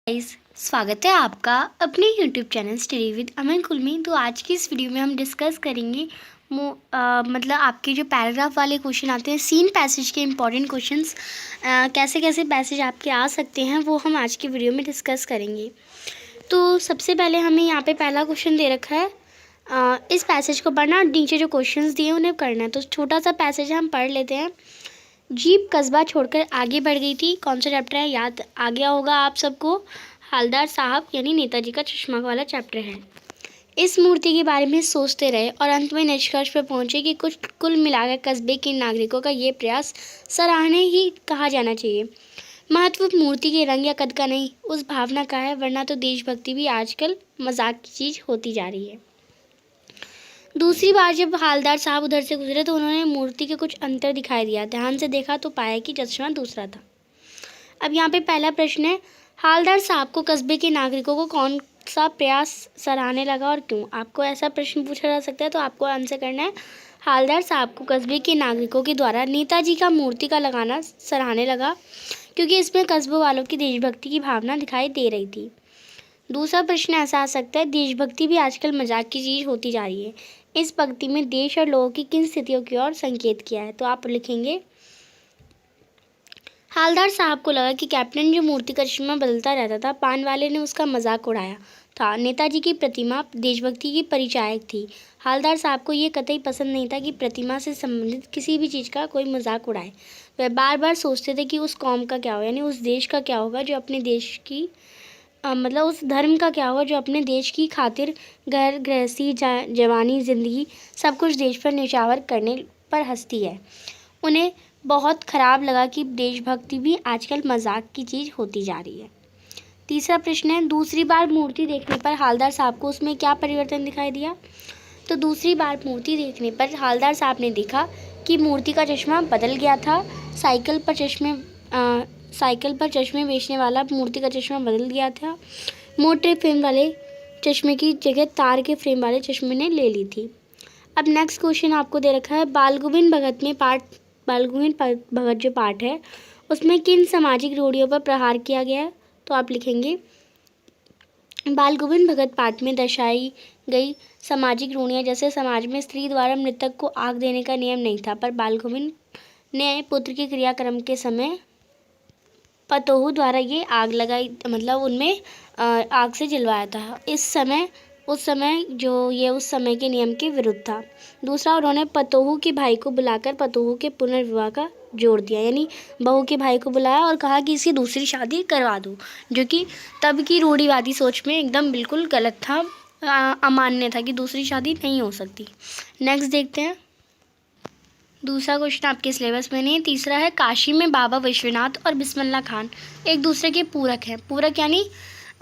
Guys, स्वागत है आपका अपने YouTube चैनल स्टडी विद अमन कुल में। तो आज की इस वीडियो में हम डिस्कस करेंगे मतलब आपके जो पैराग्राफ वाले क्वेश्चन आते हैं, सीन पैसेज के इम्पॉर्टेंट क्वेश्चंस कैसे कैसे पैसेज आपके आ सकते हैं वो हम आज की वीडियो में डिस्कस करेंगे। तो सबसे पहले हमें यहाँ पे पहला क्वेश्चन दे रखा है, इस पैसेज को पढ़ना, नीचे जो क्वेश्चंस दिए उन्हें करना है। तो छोटा सा पैसेज हम पढ़ लेते हैं। जीप कस्बा छोड़कर आगे बढ़ गई थी। कौन सा चैप्टर है, याद आ गया होगा आप सबको, हवलदार साहब यानी नेताजी का चश्मा वाला चैप्टर है। इस मूर्ति के बारे में सोचते रहे और अंत में निष्कर्ष पर पहुंचे कि कुल मिलाकर कस्बे के नागरिकों का ये प्रयास सराहनीय ही कहा जाना चाहिए। महत्व मूर्ति के रंग या कद का नहीं, उस भावना का है, वरना तो देशभक्ति भी आजकल मजाक की चीज़ होती जा रही है। दूसरी बार जब हवलदार साहब उधर से गुजरे तो उन्होंने मूर्ति के कुछ अंतर दिखाई दिया। ध्यान से देखा तो पाया कि चश्मा दूसरा था। अब यहाँ पे पहला प्रश्न है, हवलदार साहब को कस्बे के नागरिकों को कौन सा प्रयास सराहने लगा और क्यों। आपको ऐसा प्रश्न पूछा जा सकता है, तो आपको आंसर करना है, हवलदार साहब को कस्बे के नागरिकों के द्वारा नेताजी का मूर्ति का लगाना सराहने लगा, क्योंकि इसमें कस्बों वालों की देशभक्ति की भावना दिखाई दे रही थी। दूसरा प्रश्न ऐसा आ सकता है, देशभक्ति भी आजकल मजाक की चीज़ होती जा रही है। इस पंक्ति में देश और लोगों की किन स्थितियों की ओर संकेत किया है। तो आप लिखेंगे, हवलदार साहब को लगा कि कैप्टन जो मूर्ति का चश्मा बदलता रहता था, पान वाले ने उसका मजाक उड़ाया था। नेताजी की प्रतिमा देशभक्ति की परिचायक थी। हवलदार साहब को ये कतई पसंद नहीं था कि प्रतिमा से संबंधित किसी भी चीज़ का कोई मजाक उड़ाए। वह बार बार सोचते थे कि उस कौम का क्या हो, यानी उस देश का क्या होगा जो अपने देश की मतलब उस धर्म का क्या होगा जो अपने देश की खातिर घर गृहस्थी जवानी ज़िंदगी सब कुछ देश पर न्यौछावर करने पर हंसती है। उन्हें बहुत ख़राब लगा कि देशभक्ति भी आजकल मजाक की चीज़ होती जा रही है। तीसरा प्रश्न है, दूसरी बार मूर्ति देखने पर हवलदार साहब को उसमें क्या परिवर्तन दिखाई दिया। तो दूसरी बार मूर्ति देखने पर हवलदार साहब ने देखा कि मूर्ति का चश्मा बदल गया था। साइकिल पर चश्मे बेचने वाला मूर्ति का चश्मा बदल गया था। मोटे फ्रेम वाले चश्मे की जगह तार के फ्रेम वाले चश्मे ने ले ली थी। अब नेक्स्ट क्वेश्चन आपको दे रखा है, बाल गोविंद भगत जो पाठ है उसमें किन सामाजिक रूढ़ियों पर प्रहार किया गया है। तो आप लिखेंगे, बाल गोविंद भगत पाठ में दर्शाई गई सामाजिक रूढ़ियाँ, जैसे समाज में स्त्री द्वारा मृतक को आग देने का नियम नहीं था, पर बाल गोविंद ने पुत्र के क्रियाक्रम के समय पतोहू द्वारा ये आग लगाई, मतलब उनमें आग से जलवाया था। उस समय के नियम के विरुद्ध था। दूसरा, उन्होंने पतोहू के भाई को बुलाकर पतोहू के पुनर्विवाह का जोर दिया, यानी बहू के भाई को बुलाया और कहा कि इसकी दूसरी शादी करवा दो, जो कि तब की रूढ़िवादी सोच में एकदम बिल्कुल गलत था, अमान्य था कि दूसरी शादी नहीं हो सकती। नेक्स्ट देखते हैं, दूसरा क्वेश्चन आपके सिलेबस में नहीं है। तीसरा है, काशी में बाबा विश्वनाथ और बिस्मिल्लाह खान एक दूसरे के पूरक हैं। पूरक यानी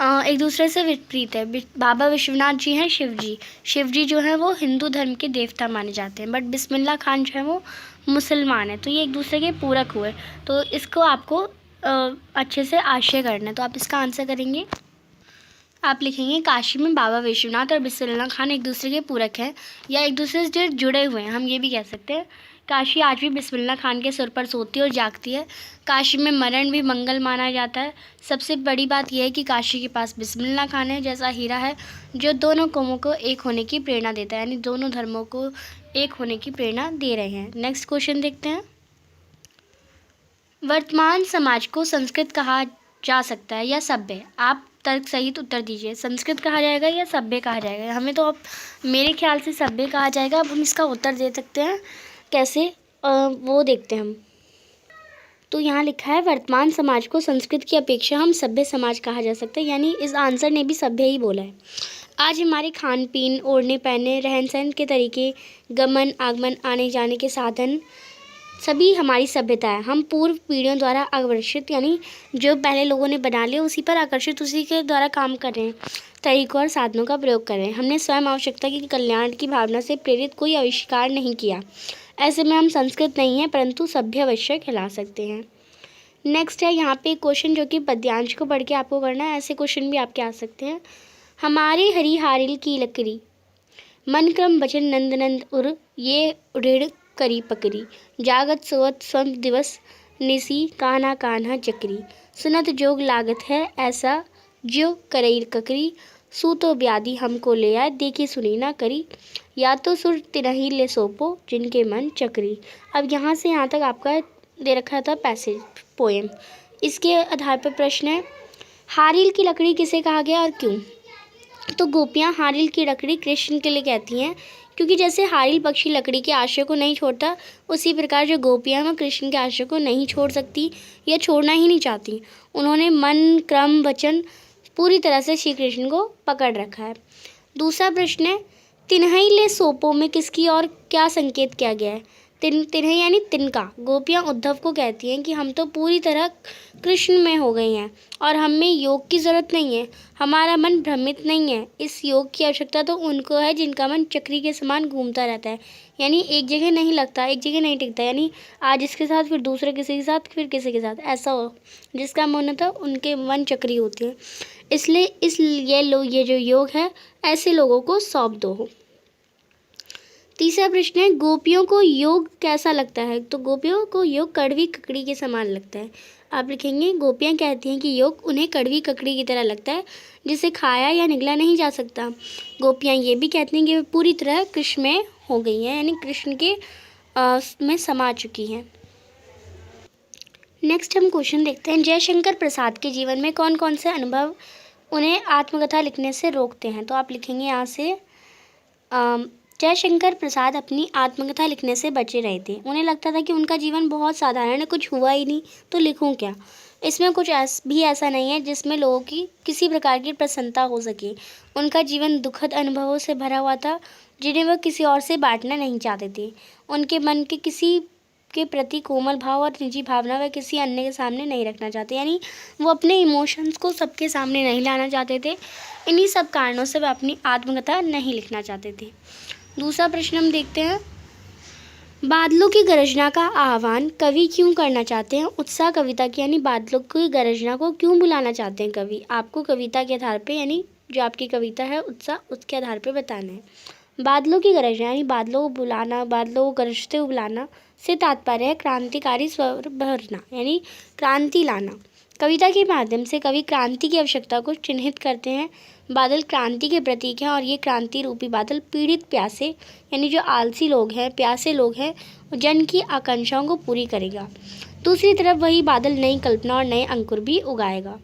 एक दूसरे से विपरीत है। बाबा विश्वनाथ जी हैं शिव जी जो है वो हिंदू धर्म के देवता माने जाते हैं, बट बिस्मिल्लाह खान जो है वो मुसलमान है। तो ये एक दूसरे के पूरक हुए, तो इसको आपको अच्छे से आशय करना है। तो आप इसका आंसर करेंगे, आप लिखेंगे, काशी में बाबा विश्वनाथ और बिस्मिल्लाह खान एक दूसरे के पूरक हैं, या एक दूसरे से जुड़े हुए हैं, हम ये भी कह सकते हैं। काशी आज भी बिस्मिल्लाह खान के सिर पर सोती और जागती है। काशी में मरण भी मंगल माना जाता है। सबसे बड़ी बात यह है कि काशी के पास बिस्मिल्लाह खान है जैसा हीरा है, जो दोनों कौमों को एक होने की प्रेरणा देता है, यानी दोनों धर्मों को एक होने की प्रेरणा दे रहे हैं। नेक्स्ट क्वेश्चन देखते हैं, वर्तमान समाज को संस्कृत कहा जा सकता है या सभ्य। आप तर्क सहित उत्तर दीजिए, संस्कृत कहा जाएगा या सभ्य कहा जाएगा। हमें तो अब मेरे ख्याल से सभ्य कहा जाएगा। अब हम इसका उत्तर दे सकते हैं कैसे, वो देखते हैं हम। तो यहाँ लिखा है, वर्तमान समाज को संस्कृत की अपेक्षा हम सभ्य समाज कहा जा सकता है, यानी इस आंसर ने भी सभ्य ही बोला है। आज हमारे खान पीन, ओढ़ने पहनने, रहन सहन के तरीके, गमन आगमन, आने जाने के साधन सभी हमारी सभ्यता है। हम पूर्व पीढ़ियों द्वारा आकर्षित, यानी जो पहले लोगों ने बना लिया उसी पर आकर्षित, उसी के द्वारा काम कर रहे हैं, तरीकों और साधनों का प्रयोग कर रहे हैं। हमने स्वयं आवश्यकता की कल्याण की भावना से प्रेरित कोई आविष्कार नहीं किया। ऐसे में हम संस्कृत नहीं हैं, परंतु सभ्य अवश्य कहला सकते हैं। नेक्स्ट है यहाँ पे क्वेश्चन जो कि पद्यांश को पढ़ के आपको करना है। ऐसे क्वेश्चन भी आपके आ सकते हैं, हमारे हरी हारिल की लकड़ी, मन क्रम बचन नंद नंद उर, ये ऋण करी पकड़ी, जागत सोवत स्वम दिवस निसी, कान्हा कान्हा चक्री, सुनत जोग लागत है ऐसा ज्यो करई ककरी, सू तो ब्याधी हमको ले आए, देखी सुनी ना करी, या तो सुर तिनहि ले सोपो, जिनके मन चकरी। अब यहाँ से यहाँ तक आपका दे रखा था पैसेज पोएम। इसके आधार पर प्रश्न है, हारील की लकड़ी किसे कहा गया और क्यों? तो गोपियाँ हारील की लकड़ी कृष्ण के लिए कहती हैं, क्योंकि जैसे हारील पक्षी लकड़ी के आश्रय को नहीं छोड़ता, उसी प्रकार जो गोपियाँ हैं वो कृष्ण के आश्रय को नहीं छोड़ सकती या छोड़ना ही नहीं चाहती। उन्होंने मन, क्रम, वचन पूरी तरह से श्री कृष्ण को पकड़ रखा है। दूसरा प्रश्न है, तिन्हई ले सोपो में किसकी और क्या संकेत किया गया है? तिन्हई यानी तिनका। गोपियाँ उद्धव को कहती हैं कि हम तो पूरी तरह कृष्ण में हो गई हैं और हमें योग की ज़रूरत नहीं है, हमारा मन भ्रमित नहीं है। इस योग की आवश्यकता तो उनको है जिनका मन चक्री के समान घूमता रहता है, यानी एक जगह नहीं लगता, एक जगह नहीं टिकता, यानी आज इसके साथ फिर दूसरे किसी के साथ फिर किसी के साथ, ऐसा हो जिसका मन होता है उनके मन चक्री होती है। इसलिए ये जो योग है ऐसे लोगों को सौंप दो। तीसरा प्रश्न है, गोपियों को योग कैसा लगता है? तो गोपियों को योग कड़वी ककड़ी के समान लगता है। आप लिखेंगे, गोपियाँ कहती हैं कि योग उन्हें कड़वी ककड़ी की तरह लगता है, जिसे खाया या निगला नहीं जा सकता। गोपियाँ ये भी कहती हैं कि वे पूरी तरह कृष्ण में हो गई हैं, यानी कृष्ण के में समा चुकी हैं। नेक्स्ट हम क्वेश्चन देखते हैं, जयशंकर प्रसाद के जीवन में कौन कौन से अनुभव उन्हें आत्मकथा लिखने से रोकते हैं? तो आप लिखेंगे यहाँ से, जयशंकर प्रसाद अपनी आत्मकथा लिखने से बचे रहे थे। उन्हें लगता था कि उनका जीवन बहुत साधारण है, कुछ हुआ ही नहीं तो लिखूं क्या। इसमें कुछ ऐसा नहीं है जिसमें लोगों की किसी प्रकार की प्रसन्नता हो सके। उनका जीवन दुखद अनुभवों से भरा हुआ था, जिन्हें वह किसी और से बांटना नहीं चाहते थे। उनके मन के किसी के प्रति कोमल भाव और निजी भावना वह किसी अन्य के सामने नहीं रखना चाहते, यानी वो अपने इमोशंस को सबके सामने नहीं लाना चाहते थे। इन्हीं सब कारणों से वह अपनी आत्मकथा नहीं लिखना चाहते थे। दूसरा प्रश्न हम देखते हैं, बादलों की गरजना का आह्वान कवि क्यों करना चाहते हैं? उत्साह कविता की, यानी बादलों की गरजना को क्यों बुलाना चाहते हैं कवि? आपको कविता के आधार पे, यानी जो आपकी कविता है उत्साह, उसके आधार पे बताना है। बादलों की गरजना यानी बादलों को बुलाना, बादलों को गरजते हुए बुलाना से तात्पर्य है क्रांतिकारी स्वर भरना, यानी क्रांति लाना। कविता के माध्यम से कवि क्रांति की आवश्यकता को चिन्हित करते हैं। बादल क्रांति के प्रतीक हैं और ये क्रांति रूपी बादल पीड़ित प्यासे, यानी जो आलसी लोग हैं, प्यासे लोग हैं, जन की आकांक्षाओं को पूरी करेगा। दूसरी तरफ वही बादल नई कल्पना और नए अंकुर भी उगाएगा।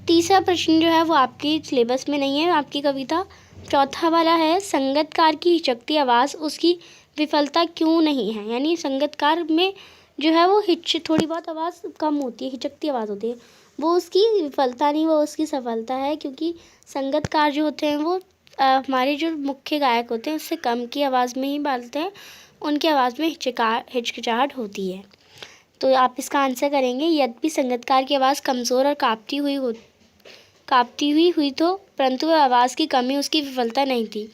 तीसरा प्रश्न जो है वो आपके सिलेबस में नहीं है, आपकी कविता। चौथा वाला है, संगीतकार की हिचकती आवाज़ उसकी विफलता क्यों नहीं है? यानी संगीतकार में जो है वो थोड़ी बहुत आवाज़ कम होती है, हिचकती आवाज़ होती है, वो उसकी विफलता नहीं, वो उसकी सफलता है। क्योंकि संगीतकार जो होते हैं वो हमारे जो मुख्य गायक होते हैं उससे कम की आवाज़ में ही बोलते हैं, उनकी आवाज़ में हिचकिचाहट होती है। तो आप इसका आंसर करेंगे, यद्यपि संगीतकार की आवाज़ कमज़ोर और काँपती हुई तो परंतु वह आवाज़ की कमी उसकी विफलता नहीं थी।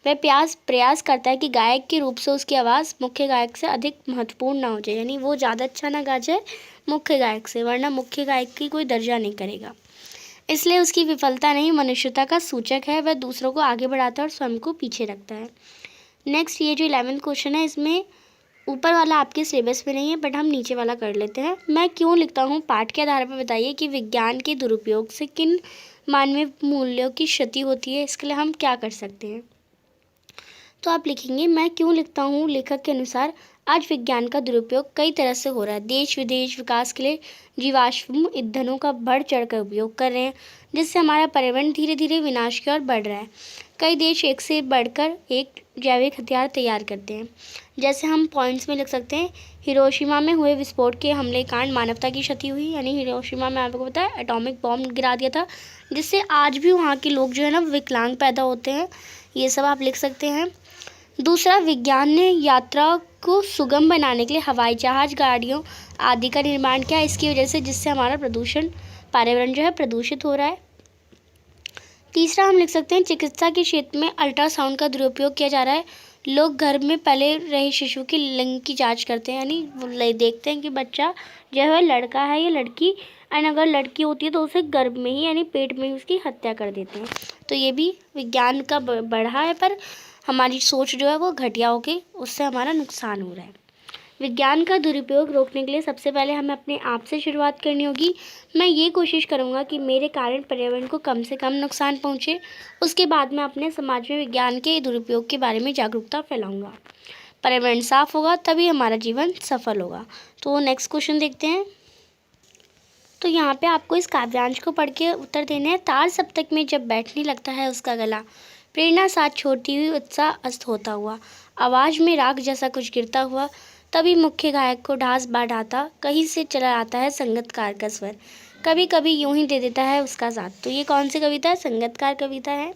वह प्रयास करता है कि गायक के रूप से उसकी आवाज़ मुख्य गायक से अधिक महत्वपूर्ण ना हो जाए, यानी वो ज़्यादा अच्छा ना गा जाए मुख्य गायक से, वरना मुख्य गायक की कोई दर्जा नहीं करेगा। इसलिए उसकी विफलता नहीं, मनुष्यता का सूचक है। वह दूसरों को आगे बढ़ाता है और स्वयं को पीछे रखता है। नेक्स्ट, ये जो 11th क्वेश्चन है, इसमें ऊपर वाला आपके सिलेबस में नहीं है, बट हम नीचे वाला कर लेते हैं। मैं क्यों लिखता हूँ, पाठ के आधार पर बताइए कि विज्ञान के दुरुपयोग से किन मानवीय मूल्यों की क्षति होती है, इसके लिए हम क्या कर सकते हैं। तो आप लिखेंगे, मैं क्यों लिखता हूँ, लेखक के अनुसार आज विज्ञान का दुरुपयोग कई तरह से हो रहा है। देश विदेश विकास के लिए जीवाश्म ईंधनों का बढ़ चढ़ कर उपयोग कर रहे हैं, जिससे हमारा पर्यावरण धीरे धीरे विनाश की ओर बढ़ रहा है। कई देश एक से बढ़कर एक जैविक हथियार तैयार करते हैं। जैसे हम पॉइंट्स में लिख सकते हैं, हिरोशिमा में हुए विस्फोट के हमले कांड मानवता की क्षति हुई, यानी हिरोशिमा में आपको पता है एटॉमिक बॉम्ब गिरा दिया था, जिससे आज भी वहाँ के लोग जो है ना विकलांग पैदा होते हैं। ये सब आप लिख सकते हैं। दूसरा, विज्ञान ने यात्रा को सुगम बनाने के लिए हवाई जहाज, गाड़ियों आदि का निर्माण किया, इसकी वजह से जिससे हमारा पर्यावरण जो है प्रदूषित हो रहा है। तीसरा, हम लिख सकते हैं, चिकित्सा के क्षेत्र में अल्ट्रासाउंड का दुरुपयोग किया जा रहा है। लोग घर में पले रहे शिशु की लिंग की जांच करते हैं, यानी वो देखते हैं कि बच्चा जो है लड़का है या लड़की, एंड अगर लड़की होती है तो उसे गर्भ में ही यानी पेट में ही उसकी हत्या कर देते हैं। तो ये भी विज्ञान का बढ़ा है, पर हमारी सोच जो है वो घटिया होके उससे हमारा नुकसान हो रहा है। विज्ञान का दुरुपयोग रोकने के लिए सबसे पहले हमें अपने आप से शुरुआत करनी होगी। मैं ये कोशिश करूँगा कि मेरे कारण पर्यावरण को कम से कम नुकसान पहुँचे। उसके बाद मैं अपने समाज में विज्ञान के दुरुपयोग के बारे में जागरूकता फैलाऊँगा। पर्यावरण साफ होगा तभी हमारा जीवन सफल होगा। तो नेक्स्ट क्वेश्चन देखते हैं। तो यहाँ पे आपको इस काव्यांश को पढ़ के उत्तर देने हैं। तार सप्तक में जब बैठने लगता है उसका गला, प्रेरणा साथ छोड़ती हुई उत्साह अस्त होता हुआ, आवाज़ में राग जैसा कुछ गिरता हुआ, तभी मुख्य गायक को ढास बाढ़ाता कहीं से चला आता है संगीतकार का स्वर, कभी कभी यूं ही दे देता है उसका साथ। तो ये कौन सी कविता है? संगीतकार कविता है।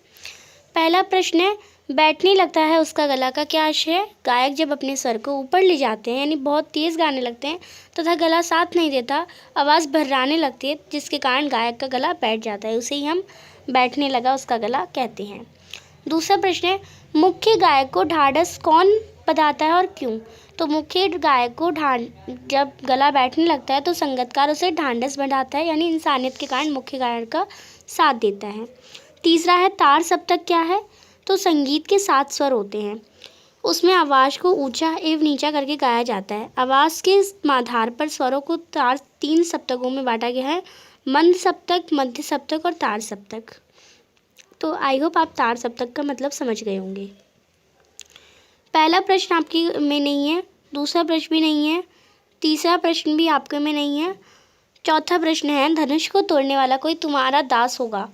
पहला प्रश्न है, बैठने लगता है उसका गला का क्या आशय है? गायक जब अपने स्वर को ऊपर ले जाते हैं यानी बहुत तेज़ गाने लगते हैं तथा गला साथ नहीं देता, आवाज़ भर्राने लगती है जिसके कारण गायक का गला बैठ जाता है, उसे ही हम बैठने लगा उसका गला कहते हैं। दूसरा प्रश्न है, मुख्य गायक को ढाढ़स कौन बधाता है और क्यों? तो मुख्य गायक को जब गला बैठने लगता है तो संगीतकार उसे ढाढ़स बढ़ाता है यानी इंसानियत के कारण मुख्य गायक का साथ देता है। तीसरा है, तार सप्तक क्या है? तो संगीत के 7 स्वर होते हैं, उसमें आवाज़ को ऊंचा एवं नीचा करके गाया जाता है। आवाज़ के आधार पर स्वरों को 3 सप्तकों में बांटा गया है, मंद सप्तक, मध्य सप्तक और तार सप्तक। तो आई होप आप तार सप्तक का मतलब समझ गए होंगे। पहला प्रश्न आपकी में नहीं है, दूसरा प्रश्न भी नहीं है, तीसरा प्रश्न भी आपके में नहीं है। चौथा प्रश्न है, धनुष को तोड़ने वाला कोई तुम्हारा दास होगा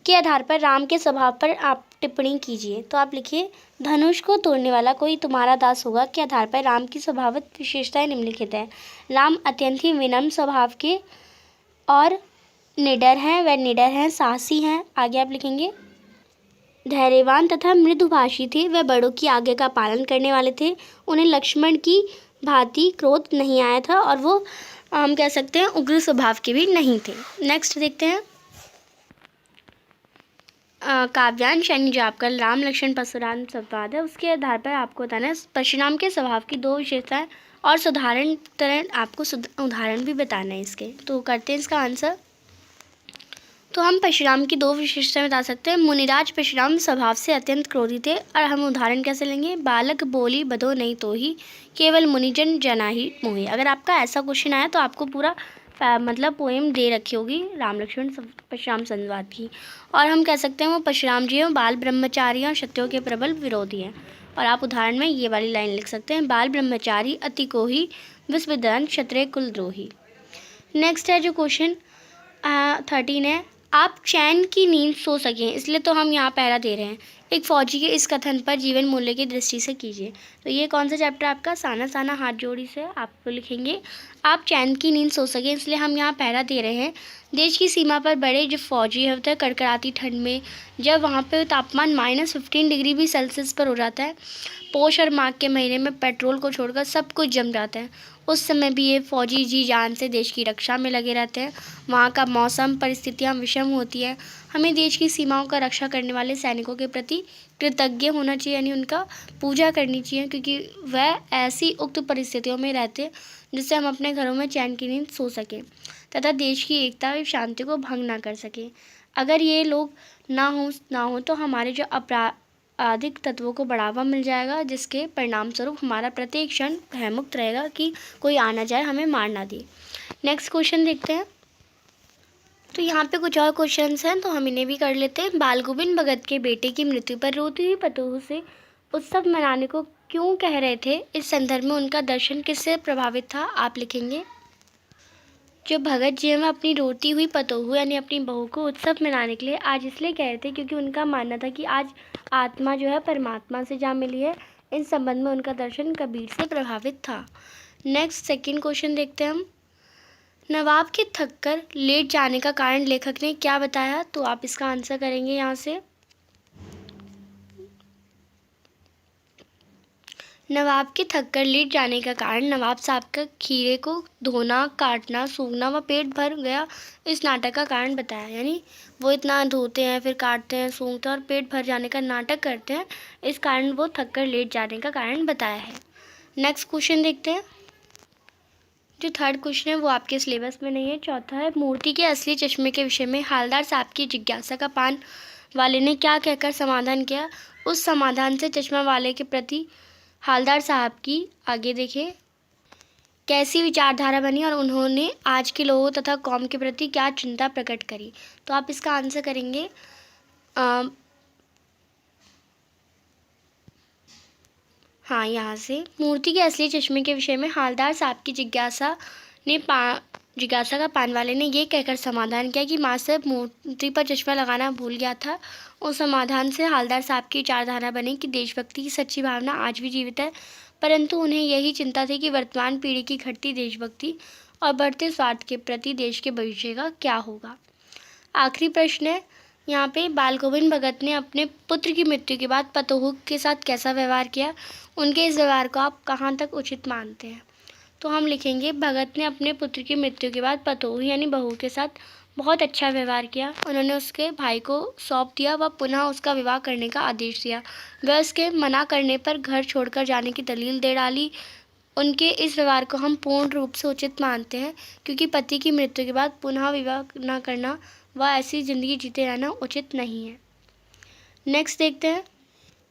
के आधार पर राम के स्वभाव पर आप टिप्पणी कीजिए। तो आप लिखिए, धनुष को तोड़ने वाला कोई तुम्हारा दास होगा के आधार पर राम की स्वभावत विशेषताएं निम्नलिखित है। राम अत्यंत ही विनम्र स्वभाव के और निडर हैं, वे निडर हैं, साहसी हैं। आगे आप लिखेंगे, धैर्यवान तथा मृदुभाषी थे, वे बड़ों की आज्ञा का पालन करने वाले थे, उन्हें लक्ष्मण की भांति क्रोध नहीं आया था और वो हम कह सकते हैं उग्र स्वभाव के भी नहीं थे। नेक्स्ट देखते हैं, काव्यांश यानी जो आपका राम लक्ष्मण परशुराम संवाद है उसके आधार पर आपको बताना है परशुराम के स्वभाव की 2 विशेषताएं और आपको उदाहरण भी बताना है इसके। तो करते हैं इसका आंसर। तो हम परशुराम की 2 विशेषताएं बता सकते हैं। मुनिराज परशुराम स्वभाव से अत्यंत क्रोधी थे और हम उदाहरण कैसे लेंगे, बालक बोली बधो नहीं तो ही, केवल मुनिजन जना ही मोहि। अगर आपका ऐसा क्वेश्चन आया तो आपको पूरा मतलब पोएम दे रखी होगी राम लक्ष्मण परशुराम संवाद की, और हम कह सकते हैं वो परशुराम जी हैं बाल ब्रह्मचारी और सत्यों के प्रबल विरोधी हैं। और आप उदाहरण में ये वाली लाइन लिख सकते हैं, बाल ब्रह्मचारी अति कोही विस्विदान क्षत्रिय कुलद्रोही। नेक्स्ट है जो क्वेश्चन 13 है, आप चैन की नींद सो सकें इसलिए तो हम यहाँ पहरा दे रहे हैं, एक फौजी के इस कथन पर जीवन मूल्य की दृष्टि से कीजिए। तो ये कौन सा चैप्टर आपका, साना साना हाथ जोड़ी से आप लिखेंगे, आप चैन की नींद सो सकें इसलिए हम यहाँ पहरा दे रहे हैं। देश की सीमा पर बड़े जो फौजी होते हैं कड़कड़ाती ठंड में जब वहाँ पे तापमान -15 डिग्री भी सेल्सियस पर हो जाता है, पोष और माघ के महीने में पेट्रोल को छोड़कर सब कुछ जम जाता है, उस समय भी ये फौजी जी जान से देश की रक्षा में लगे रहते हैं। वहाँ का मौसम परिस्थितियाँ विषम होती है, हमें देश की सीमाओं का रक्षा करने वाले सैनिकों के प्रति कृतज्ञ होना चाहिए यानी उनका पूजा करनी चाहिए, क्योंकि वह ऐसी उक्त परिस्थितियों में रहते जिससे हम अपने घरों में चैन की नींद सो सकें तथा देश की एकता व शांति को भंग ना कर सकें। अगर ये लोग ना हो तो हमारे जो आपराधिक तत्वों को बढ़ावा मिल जाएगा, जिसके परिणाम स्वरूप हमारा प्रत्येक क्षण भयमुक्त रहेगा कि कोई आ ना जाए हमें मार ना दे। नेक्स्ट क्वेश्चन देखते हैं। तो यहाँ पे कुछ और क्वेश्चंस हैं तो हम इन्हें भी कर लेते हैं। बाल गोविंद भगत के बेटे की मृत्यु पर रोती हुई पतोह से उत्सव मनाने को क्यों कह रहे थे, इस संदर्भ में उनका दर्शन किससे प्रभावित था, आप लिखेंगे। जो भगत जी हैं अपनी रोती हुई पतोह यानी अपनी बहू को उत्सव मनाने के लिए आज इसलिए कह रहे थे क्योंकि उनका मानना था कि आज आत्मा जो है परमात्मा से जा मिली है। इस संबंध में उनका दर्शन कबीर से प्रभावित था। नेक्स्ट सेकंड क्वेश्चन देखते हैं हम। नवाब के थककर लेट जाने का कारण लेखक ने क्या बताया, तो आप इसका आंसर करेंगे यहाँ से। नवाब के थककर लेट जाने का कारण नवाब साहब का खीरे को धोना, काटना, सूंघना व पेट भर गया इस नाटक का कारण बताया। यानी वो इतना धोते हैं फिर काटते हैं सूंघते हैं और पेट भर जाने का नाटक करते हैं, इस कारण वो थककर लेट जाने का कारण बताया है। नेक्स्ट क्वेश्चन देखते हैं। जो थर्ड क्वेश्चन है वो आपके सिलेबस में नहीं है। चौथा है, मूर्ति के असली चश्मे के विषय में हालदार साहब की जिज्ञासा का पान वाले ने क्या कहकर समाधान किया, उस समाधान से चश्मा वाले के प्रति हालदार साहब की, आगे देखें, कैसी विचारधारा बनी और उन्होंने आज के लोगों तथा कौम के प्रति क्या चिंता प्रकट करी। तो आप इसका आंसर करेंगे हाँ, यहाँ से मूर्ति के असली चश्मे के विषय में हालदार साहब की जिज्ञासा का पानवाले ने ये कहकर समाधान किया कि माँ साहब मूर्ति पर चश्मा लगाना भूल गया था। उस समाधान से हालदार साहब की विचारधारा बनी कि देशभक्ति की सच्ची भावना आज भी जीवित है, परंतु उन्हें यही चिंता थी कि वर्तमान पीढ़ी की घटती देशभक्ति और बढ़ते स्वार्थ के प्रति देश के भविष्य का क्या होगा। आखिरी प्रश्न है यहाँ पे, बाल गोविंद भगत ने अपने पुत्र की मृत्यु के बाद पतोहू के साथ कैसा व्यवहार किया, उनके इस व्यवहार को आप कहाँ तक उचित मानते हैं। तो हम लिखेंगे, भगत ने अपने पुत्र की मृत्यु के बाद पतोहू यानी बहू के साथ बहुत अच्छा व्यवहार किया। उन्होंने उसके भाई को सौंप दिया व पुनः उसका विवाह करने का आदेश दिया। वह उसके मना करने पर घर छोड़कर जाने की दलील दे डाली। उनके इस व्यवहार को हम पूर्ण रूप से उचित मानते हैं, क्योंकि पति की मृत्यु के बाद पुनः विवाह न करना व ऐसी ज़िंदगी जीते रहना उचित नहीं है। नेक्स्ट देखते हैं,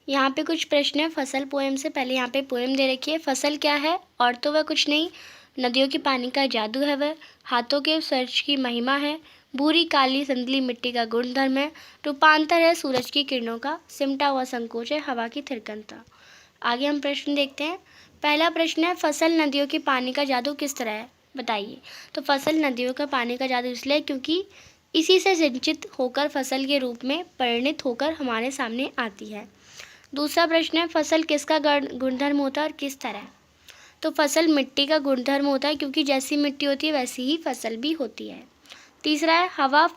यहाँ पे कुछ प्रश्न है फसल पोएम से। पहले यहाँ पे पोएम दे रखी है। फसल क्या है, और तो वह कुछ नहीं, नदियों के पानी का जादू है वह, हाथों के स्पर्श की महिमा है, भूरी काली संदली मिट्टी का गुणधर्म है, रूपांतर है सूरज की किरणों का, सिमटा हुआ संकोच है हवा की थिरकनता। आगे हम प्रश्न देखते हैं। पहला प्रश्न है, फसल नदियों के पानी का जादू किस तरह है, बताइए। तो फसल नदियों का पानी का जादू इसलिए क्योंकि इसी से सिंचित होकर फसल के रूप में परिणित होकर हमारे सामने आती है। दूसरा प्रश्न है, फसल किसका गुणधर्म होता है और किस तरह। तो फसल मिट्टी का गुणधर्म होता है, क्योंकि जैसी मिट्टी होती है वैसी ही फसल भी होती है। तीसरा है, हवा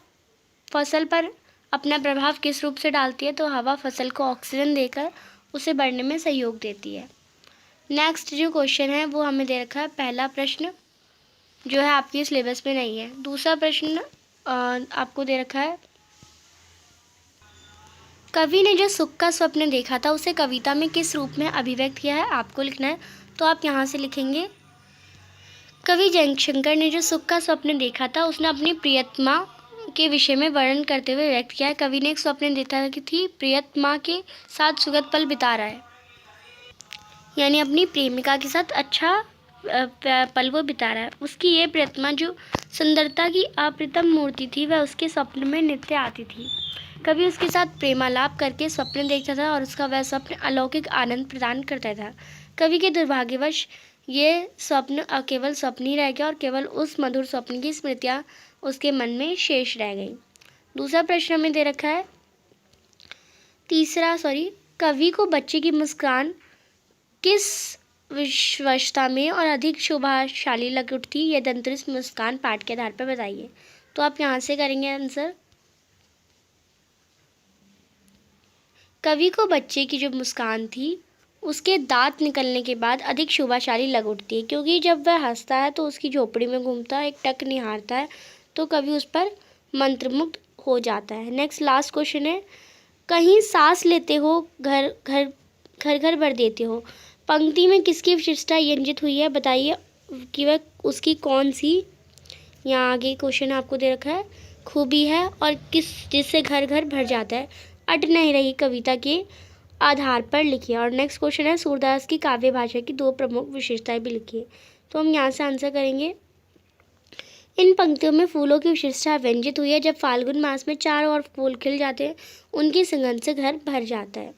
फसल पर अपना प्रभाव किस रूप से डालती है। तो हवा फसल को ऑक्सीजन देकर उसे बढ़ने में सहयोग देती है। नेक्स्ट जो क्वेश्चन है वो हमें दे रखा है, पहला प्रश्न जो है आपके सिलेबस में नहीं है। दूसरा प्रश्न आपको दे रखा है, कवि ने जो सुख का स्वप्न देखा था उसे कविता में किस रूप में अभिव्यक्त किया है, आपको लिखना है। तो आप यहाँ से लिखेंगे, कवि जयशंकर ने जो सुख का स्वप्न देखा था उसने अपनी प्रियतमा के विषय में वर्णन करते हुए व्यक्त किया है। कवि ने एक स्वप्न देखा थी, प्रियतमा के साथ सुखद पल बिता रहा है, यानी अपनी प्रेमिका के साथ अच्छा पल वो बिता रहा है। उसकी ये प्रियतमा जो सुंदरता की अप्रतिम मूर्ति थी वह उसके स्वप्न में नित्य आती थी। कभी उसके साथ प्रेमालाप करके स्वप्न देखता था और उसका वह स्वप्न अलौकिक आनंद प्रदान करता था। कवि के दुर्भाग्यवश ये स्वप्न केवल स्वप्न ही रह गया और केवल उस मधुर स्वप्न की स्मृतियाँ उसके मन में शेष रह गई। दूसरा प्रश्न हमें दे रखा है, कवि को बच्चे की मुस्कान किस विश्वसता में और अधिक शोभाशाली लग उठती, यह दंतरिस मुस्कान पाठ के आधार पर बताइए। तो आप यहाँ से करेंगे आंसर, कवि को बच्चे की जो मुस्कान थी उसके दांत निकलने के बाद अधिक शोभाशाली लग उठती है, क्योंकि जब वह हंसता है तो उसकी झोपड़ी में घूमता है, एक टक निहारता है तो कवि उस पर मंत्रमुग्ध हो जाता है। नेक्स्ट लास्ट क्वेश्चन है, कहीं सांस लेते हो घर घर घर घर भर देते हो, पंक्ति में किसकी विशेषता यंजित हुई है, बताइए कि वह उसकी कौन सी, यहाँ आगे क्वेश्चन आपको दे रखा है, खूबी है और किस जिससे घर घर भर जाता है, अट नहीं रही कविता के आधार पर लिखिए। और नेक्स्ट क्वेश्चन है, सूरदास की काव्य भाषा की दो प्रमुख विशेषताएं भी लिखिए। तो हम यहाँ से आंसर करेंगे, इन पंक्तियों में फूलों की विशेषता व्यंजित हुई है। जब फाल्गुन मास में चारों ओर फूल खिल जाते हैं उनकी सुगंध से घर भर जाता है।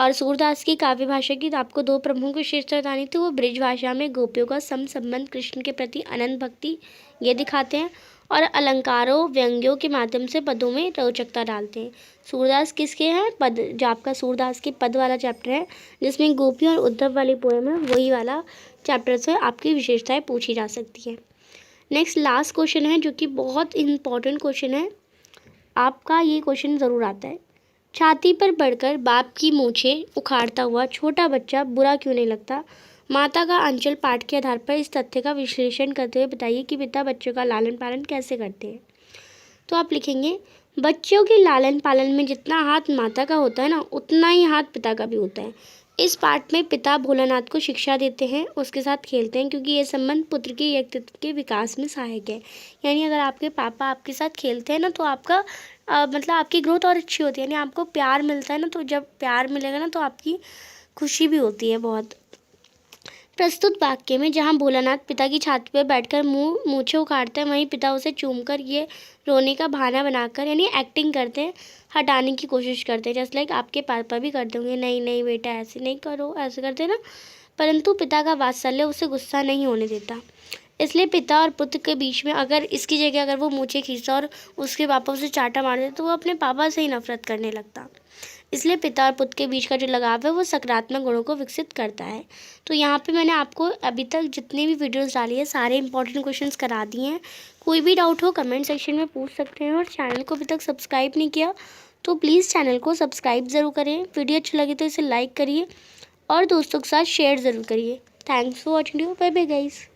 और सूरदास की काव्य भाषा की आपको दो प्रमुख विशेषता बतानी थी, वो ब्रिज भाषा में गोपियों का संबंध कृष्ण के प्रति अनंत भक्ति ये दिखाते हैं और अलंकारों व्यंग्यों के माध्यम से पदों में रोचकता डालते हैं। सूरदास किसके हैं, पद, जो आपका सूरदास के पद वाला चैप्टर है जिसमें गोपी और उद्धव वाली पोएम है, वही वाला चैप्टर से आपकी विशेषताएं पूछी जा सकती है। नेक्स्ट लास्ट क्वेश्चन है जो कि बहुत इंपॉर्टेंट क्वेश्चन है, आपका ये क्वेश्चन ज़रूर आता है, छाती पर बढ़कर बाप की मूछें उखाड़ता हुआ छोटा बच्चा बुरा क्यों नहीं लगता, माता का अंचल पाठ के आधार पर इस तथ्य का विश्लेषण करते हुए बताइए कि पिता बच्चों का लालन पालन कैसे करते हैं। तो आप लिखेंगे, बच्चों के लालन पालन में जितना हाथ माता का होता है ना, उतना ही हाथ पिता का भी होता है। इस पाठ में पिता भोलानाथ को शिक्षा देते हैं, उसके साथ खेलते हैं, क्योंकि ये संबंध पुत्र के व्यक्तित्व के विकास में सहायक है। यानी अगर आपके पापा आपके साथ खेलते हैं ना तो आपका मतलब आपकी ग्रोथ और अच्छी होती है, यानी आपको प्यार मिलता है ना, तो जब प्यार मिलेगा ना तो आपकी खुशी भी होती है बहुत। प्रस्तुत वाक्य में जहाँ भोलानाथ पिता की छाती पर बैठकर मूछें उखाड़ते हैं, वहीं पिता उसे चूमकर ये रोने का बहाना बनाकर यानी एक्टिंग करते हैं, हटाने की कोशिश करते हैं। जैसे लाइक आपके पापा भी करते होंगे, नहीं नहीं बेटा ऐसे नहीं करो, ऐसे करते ना, परंतु पिता का वात्सल्य उसे गुस्सा नहीं होने देता। इसलिए पिता और पुत्र के बीच में अगर इसकी जगह अगर वो मूछें खींचता और उसके पापा उसे चाटा मार देते तो वो अपने पापा से ही नफरत करने लगता। इसलिए पिता और पुत्र के बीच का जो लगाव है वो सकारात्मक गुणों को विकसित करता है। तो यहाँ पे मैंने आपको अभी तक जितने भी वीडियोस डाली है सारे इंपॉर्टेंट क्वेश्चंस करा दिए हैं। कोई भी डाउट हो कमेंट सेक्शन में पूछ सकते हैं, और चैनल को अभी तक सब्सक्राइब नहीं किया तो प्लीज़ चैनल को सब्सक्राइब ज़रूर करें। वीडियो अच्छी लगी तो इसे लाइक करिए और दोस्तों के साथ शेयर ज़रूर करिए। Thanks for watching, bye bye guys.